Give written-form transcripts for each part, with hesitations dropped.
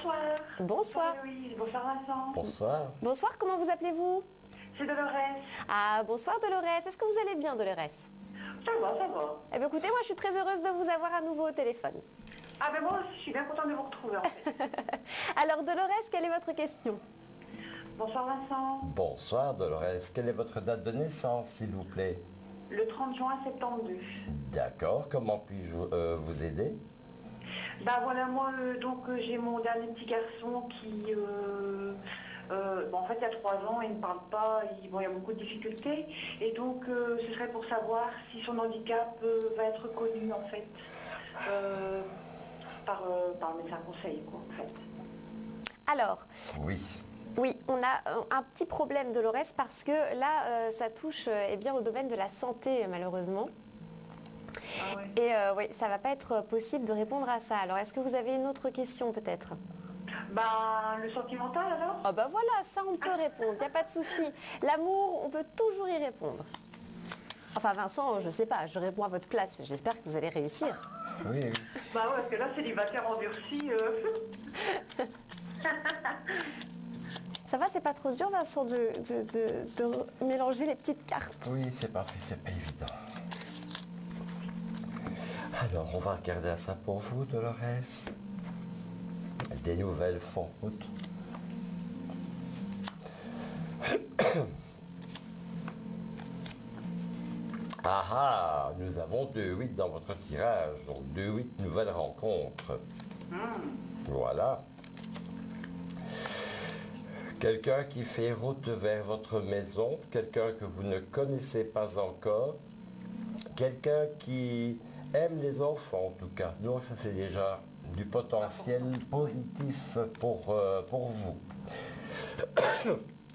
Bonsoir. Bonsoir. Bonsoir Louise, bonsoir Vincent. Bonsoir. Bonsoir, comment vous appelez-vous? C'est Dolores. Ah, bonsoir Dolores. Est-ce que vous allez bien, Dolores? Ça va, ça va. Eh bien, écoutez, moi, je suis très heureuse de vous avoir à nouveau au téléphone. Ah ben moi aussi, je suis bien contente de vous retrouver en fait. Alors, Dolores, quelle est votre question? Bonsoir Vincent. Bonsoir Dolores. Quelle est votre date de naissance, s'il vous plaît? Le 30 juin 72. D'accord. Comment puis-je vous aider? Bah voilà, moi j'ai mon dernier petit garçon qui, en fait il y a 3 ans, il ne parle pas, il y a beaucoup de difficultés. Et donc ce serait pour savoir si son handicap va être connu en fait par le médecin conseil quoi en fait. Alors, Oui. oui, on a un petit problème, Dolores, parce que là, ça touche eh bien, au domaine de la santé, malheureusement. Ah ouais. Et oui, ça va pas être possible de répondre à ça. Alors, est-ce que vous avez une autre question, peut-être? Bah le sentimental alors. Ah bah voilà, ça on peut répondre, il n'y a pas de souci. L'amour, on peut toujours y répondre. Enfin Vincent, je sais pas, je réponds à votre place, j'espère que vous allez réussir. Oui, oui. Bah ouais, parce que là célibataire endurci. Ça va, c'est pas trop dur Vincent de mélanger les petites cartes? Oui, c'est parfait, c'est pas évident. Alors, on va regarder à ça pour vous, Dolores. Des nouvelles font route. Ah ah, nous avons 2-8 dans votre tirage, donc 2-8 nouvelles rencontres. Voilà. Quelqu'un qui fait route vers votre maison, quelqu'un que vous ne connaissez pas encore, quelqu'un qui aime les enfants en tout cas. Donc ça c'est déjà du potentiel positif pour vous.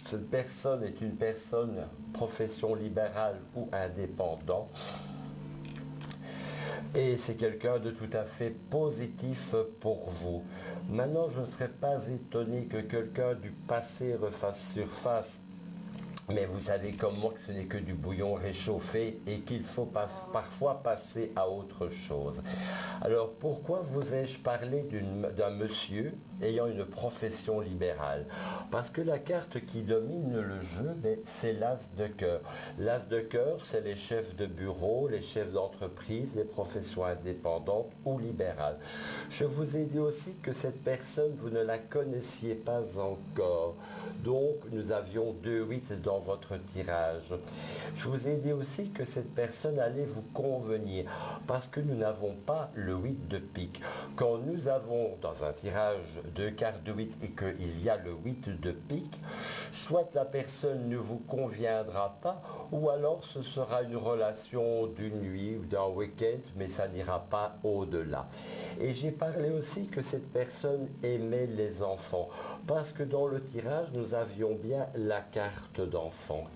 Cette personne est une personne profession libérale ou indépendant. Et c'est quelqu'un de tout à fait positif pour vous. Maintenant, je ne serais pas étonné que quelqu'un du passé refasse surface. Mais vous savez comme moi que ce n'est que du bouillon réchauffé et qu'il faut parfois passer à autre chose. Alors pourquoi vous ai-je parlé d'un monsieur ayant une profession libérale? Parce que la carte qui domine le jeu, c'est l'as de cœur. L'as de cœur, c'est les chefs de bureau, les chefs d'entreprise, les professions indépendantes ou libérales. Je vous ai dit aussi que cette personne, vous ne la connaissiez pas encore. Donc nous avions 2-8 dans votre tirage. Je vous ai dit aussi que cette personne allait vous convenir parce que nous n'avons pas le 8 de pique. Quand nous avons dans un tirage 2 cartes de 8 et qu'il y a le 8 de pique, soit la personne ne vous conviendra pas ou alors ce sera une relation d'une nuit ou d'un week-end, mais ça n'ira pas au-delà. Et j'ai parlé aussi que cette personne aimait les enfants parce que dans le tirage, nous avions bien la carte d'enfant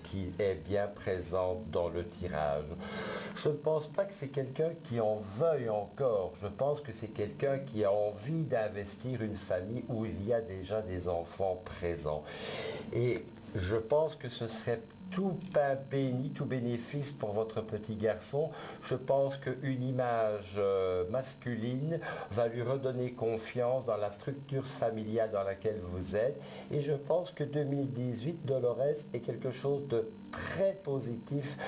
qui est bien présente dans le tirage. Je ne pense pas que c'est quelqu'un qui en veuille encore. Je pense que c'est quelqu'un qui a envie d'investir une famille où il y a déjà des enfants présents. Et je pense que ce serait tout pain béni, tout bénéfice pour votre petit garçon. Je pense qu'une image masculine va lui redonner confiance dans la structure familiale dans laquelle vous êtes. Et je pense que 2018, Dolores, est quelque chose de très positif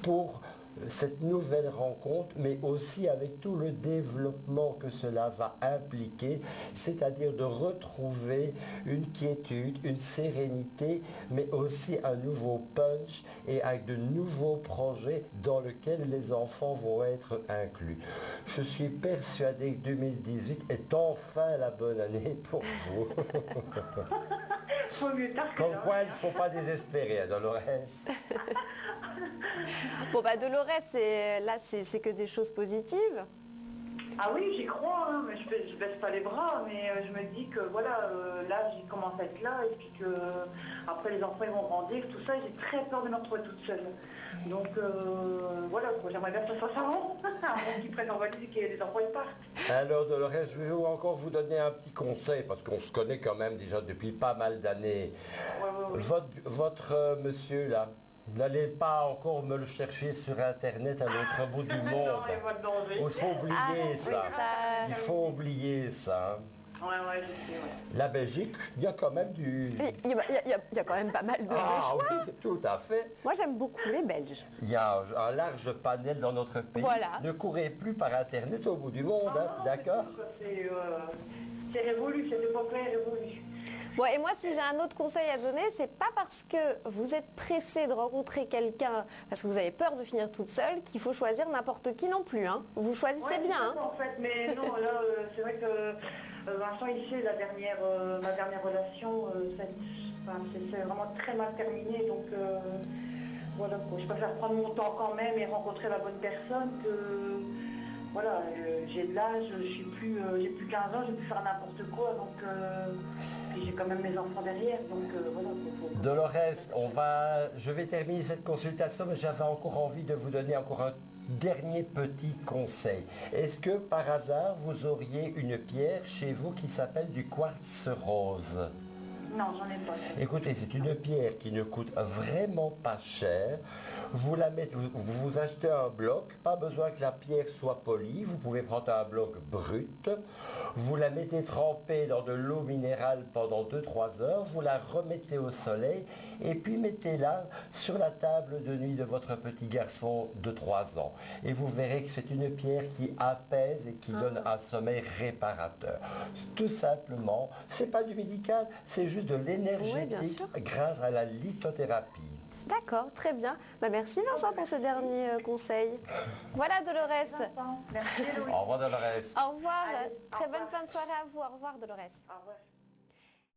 pour cette nouvelle rencontre, mais aussi avec tout le développement que cela va impliquer, c'est-à-dire de retrouver une quiétude, une sérénité, mais aussi un nouveau punch et avec de nouveaux projets dans lesquels les enfants vont être inclus. Je suis persuadé que 2018 est enfin la bonne année pour vous. Faut mieux tard que Comme jamais. quoi, il ne faut pas désespérer, hein, Dolores. Bon bah Dolores, là c'est que des choses positives. Ah oui, j'y crois, hein, mais je baisse pas les bras, mais je me dis que voilà, là j'y commence à être là, et puis que après les enfants ils vont grandir, tout ça, et j'ai très peur de me retrouver toute seule. Donc voilà, quoi, j'aimerais bien que ça soit ça avant, avant qu'ils prennent leur valise et que les enfants ils partent. Alors Dolores, je vais encore vous donner un petit conseil, parce qu'on se connaît quand même déjà depuis pas mal d'années. Ouais. Votre monsieur là, n'allez pas encore me le chercher sur Internet à l'autre bout du monde. Non, il y a pas de danger. Il faut oublier Ah, ça. oui, ça- Il faut oublier ça. Hein. Ouais, je sais, ouais. La Belgique, il y a quand même du... Il y a quand même pas mal de Ah choix. oui, tout à fait. Moi, j'aime beaucoup les Belges. Il y a un large panel dans notre pays. Voilà. Ne courez plus par Internet au bout du monde, Ah, hein, non, d'accord? c'est révolu, cette époque-là est révolue. Bon, et moi, si j'ai un autre conseil à donner, c'est pas parce que vous êtes pressé de rencontrer quelqu'un, parce que vous avez peur de finir toute seule, qu'il faut choisir n'importe qui non plus. Hein. Vous choisissez Ouais, bien. c'est ça, en fait, mais non, là, c'est vrai que Vincent, il sait, ma dernière relation, c'est vraiment très mal terminé, donc voilà, quoi. Je préfère prendre mon temps quand même et rencontrer la bonne personne que, voilà, j'ai de l'âge, j'ai plus 15 ans, je peux faire n'importe quoi, donc, puis j'ai quand même mes enfants derrière, donc voilà. Dolores, je vais terminer cette consultation, mais j'avais encore envie de vous donner encore un dernier petit conseil. Est-ce que par hasard vous auriez une pierre chez vous qui s'appelle du quartz rose? Non, j'en ai pas. Écoutez, c'est une pierre qui ne coûte vraiment pas cher. Vous la mettez, vous achetez un bloc, pas besoin que la pierre soit polie, vous pouvez prendre un bloc brut, vous la mettez trempée dans de l'eau minérale pendant 2-3 heures, vous la remettez au soleil et puis mettez-la sur la table de nuit de votre petit garçon de 3 ans. Et vous verrez que c'est une pierre qui apaise et qui donne un sommeil réparateur. Tout simplement, c'est pas du médical, c'est juste de l'énergétique grâce à la lithothérapie. D'accord, très bien. Bah, merci Vincent pour ce dernier conseil. Voilà Dolores. Merci, Louis. Au revoir Dolores. Au revoir. Allez, au Très bonne revoir. fin de soirée à vous. Au revoir Dolores. Au revoir.